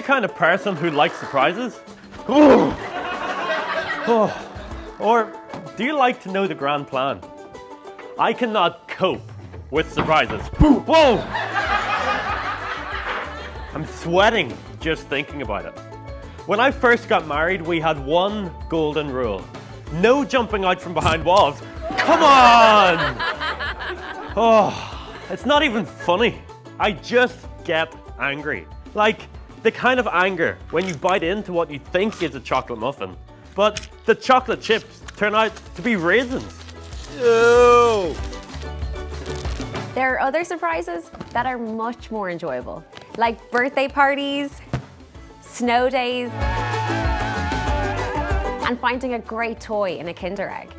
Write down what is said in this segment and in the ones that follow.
the kind of person who likes surprises? Oh. Or do you like to know the grand plan? I cannot cope with surprises. Whoa! I'm sweating just thinking about it. When I first got married, we had one golden rule. No jumping out from behind walls. Come on! Oh, it's not even funny. I just get angry. Like the kind of anger when you bite into what you think is a chocolate muffin, but the chocolate chips turn out to be raisins. Ew. There are other surprises that are much more enjoyable, like birthday parties, snow days, and finding a great toy in a Kinder Egg.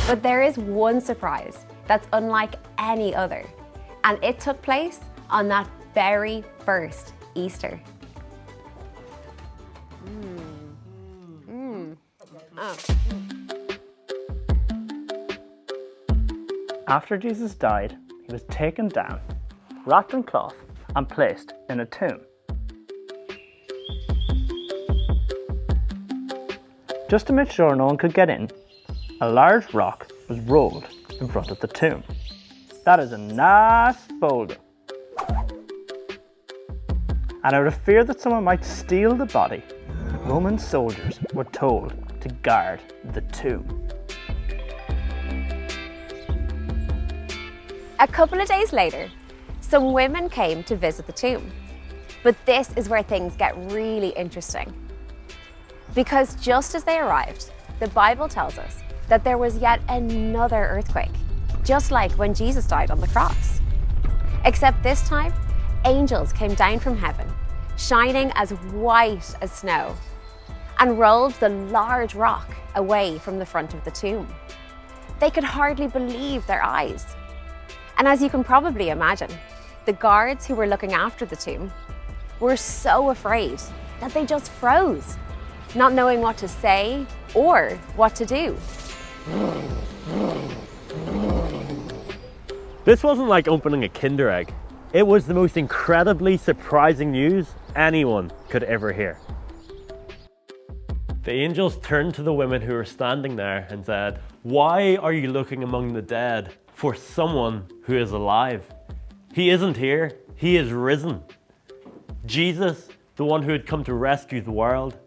But there is one surprise that's unlike any other, and it took place on that very first Easter. After Jesus died, he was taken down, wrapped in cloth, and placed in a tomb. Just to make sure no one could get in, a large rock was rolled in front of the tomb. That is a nice boulder. And out of fear that someone might steal the body, Roman soldiers were told to guard the tomb. A couple of days later, some women came to visit the tomb. But this is where things get really interesting. Because just as they arrived, the Bible tells us that there was yet another earthquake, just like when Jesus died on the cross. Except this time, angels came down from heaven, shining as white as snow, and rolled the large rock away from the front of the tomb. They could hardly believe their eyes. And as you can probably imagine, the guards who were looking after the tomb were so afraid that they just froze, not knowing what to say or what to do. This wasn't like opening a Kinder Egg. It was the most incredibly surprising news anyone could ever hear. The angels turned to the women who were standing there and said, "Why are you looking among the dead for someone who is alive? He isn't here, he is risen." Jesus, the one who had come to rescue the world,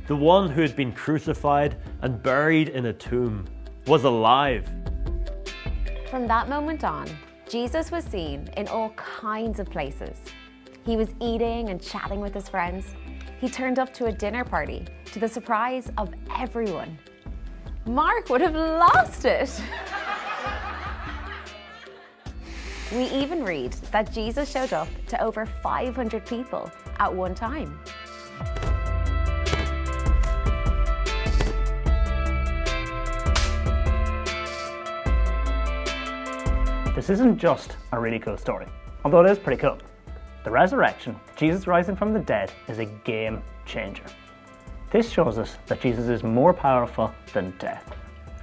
the one who had been crucified and buried in a tomb, was alive. From that moment on, Jesus was seen in all kinds of places. He was eating and chatting with his friends. He turned up to a dinner party to the surprise of everyone. Mark would have lost it. We even read that Jesus showed up to over 500 people at one time. This isn't just a really cool story, although it is pretty cool. The resurrection, Jesus rising from the dead, is a game changer. This shows us that Jesus is more powerful than death.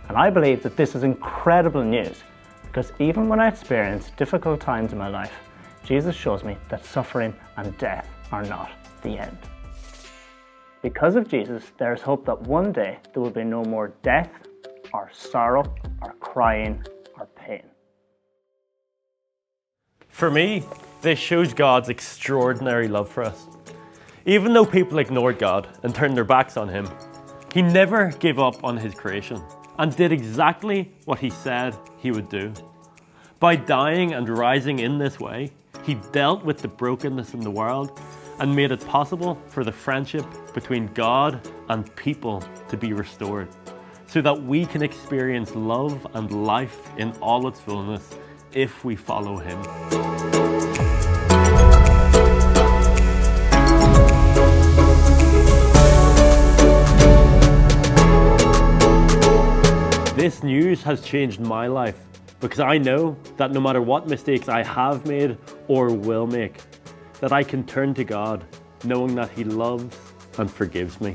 And I believe that this is incredible news, because even when I experience difficult times in my life, Jesus shows me that suffering and death are not the end. Because of Jesus, there is hope that one day there will be no more death, or sorrow, or crying, or pain. For me, this shows God's extraordinary love for us. Even though people ignored God and turned their backs on him, he never gave up on his creation and did exactly what he said he would do. By dying and rising in this way, he dealt with the brokenness in the world and made it possible for the friendship between God and people to be restored, so that we can experience love and life in all its fullness if we follow him. This news has changed my life because I know that no matter what mistakes I have made or will make, that I can turn to God knowing that he loves and forgives me.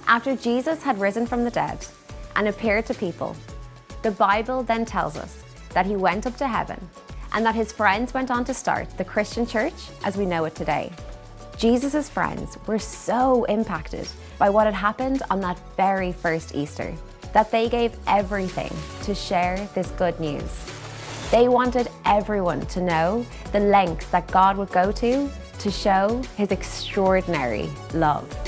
After Jesus had risen from the dead and appeared to people, the Bible then tells us that he went up to heaven and that his friends went on to start the Christian church as we know it today. Jesus' friends were so impacted by what had happened on that very first Easter that they gave everything to share this good news. They wanted everyone to know the lengths that God would go to show his extraordinary love.